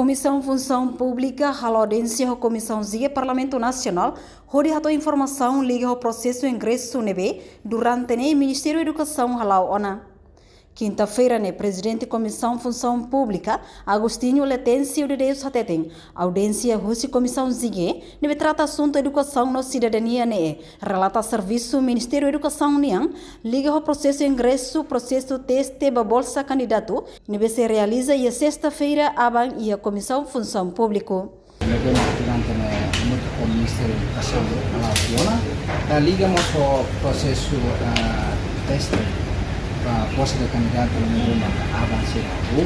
Comissão Função Pública, a audiência da Comissão Zia Parlamento Nacional, onde a informação liga ao processo de ingresso nebe durante o Ministério da Educação halau ona. Quinta-feira, o presidente da Comissão Função Pública, Agostinho Letencio de Deus Hateteng, audiência da Comissão Zia, nebe trata assunto educação na cidadania relata serviço Ministério da Educação niang, liga ao processo de ingresso, processo teste da bolsa candidato, nebe se realiza e sexta-feira abang e a Comissão Função Pública. Durante o Ministério da Educação na ligamos o processo teste para a posse de candidato no avançar e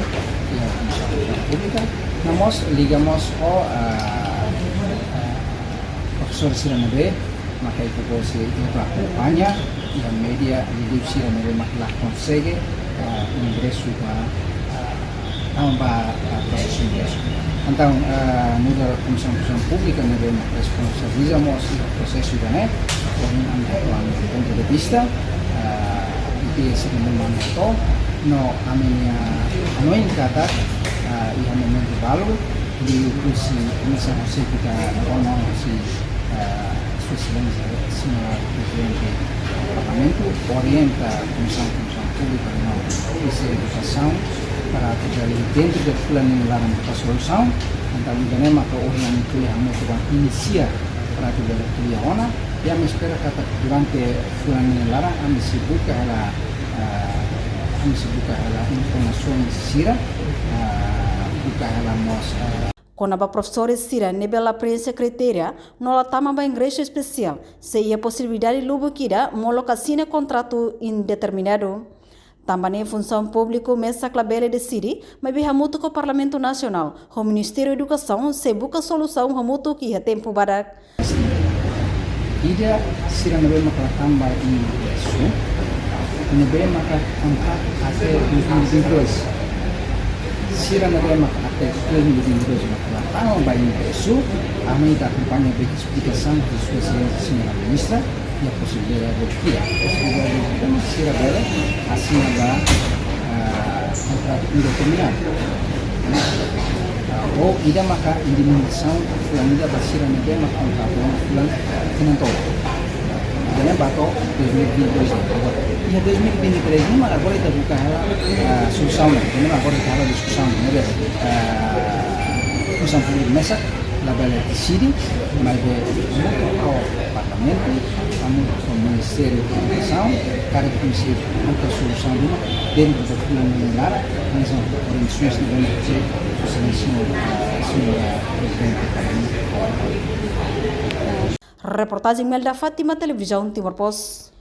a Comissão Pública. Nós ligamos o professor Siranebe, maka itu posi itu acompanha e a média de Siranebe maka consegue ingresso para o processo de ingresso. Então, na Comissão Pública, nós responsabilizamos o processo de ponto de vista que se mandato no amen kata ia memang balu di kursi Comissão Pública ono si presidente do Parlamento orienta a Comissão Pública no essa educação para terjadi dentro do plano de solução. Então, também maka orang itu yang mencoba inisiar para terjadi kuliah yang espera kata durante bulan larang kami buka informação sira buka com a professora Sira nebela prensa critéria nola tama ba ingresso especial se a possibilidade de lubo kira moloca sine contrato indeterminado. Também função pública mesa clabele decide, mas bihamuto com o Parlamento Nacional, o Ministério da Educação se busca solução hamutu que é tempo badak. Ida sira nebe maka tambah ingresso, nebe maka angkat até 2022. Sira nebe maka até 2022 maka tambah ingresso, a medida campanha de explicação de sua senhora ministra e a possibilidade de tirar. Possibilidade de sira bela assim ada contrato indeterminado. Ou ida maka indemnização fulanida basira nebe maka contrato fulan financeiro. Dengan bato 2022 e 2023 ini malah boleh terbuka solução, ini malah boleh terbuka discussão, né? Comissão Pública mesa label decide, mas o Parlamento, o Ministério da Educação, cada comissão busca solução dentro do plano militar, mas são condições de beneficiar o senhor presidente do Parlamento. Reportagem Melda Fátima, Televisão Timor Post.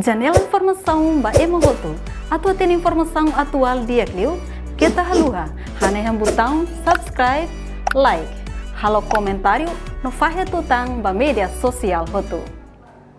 Janela Informação ba Emogoto. Atua tem informação atual dia Clio. Kita haluha. Haneham botão subscribe, like. Halo comentário no Fahia Tutang ba media sosial Hoto.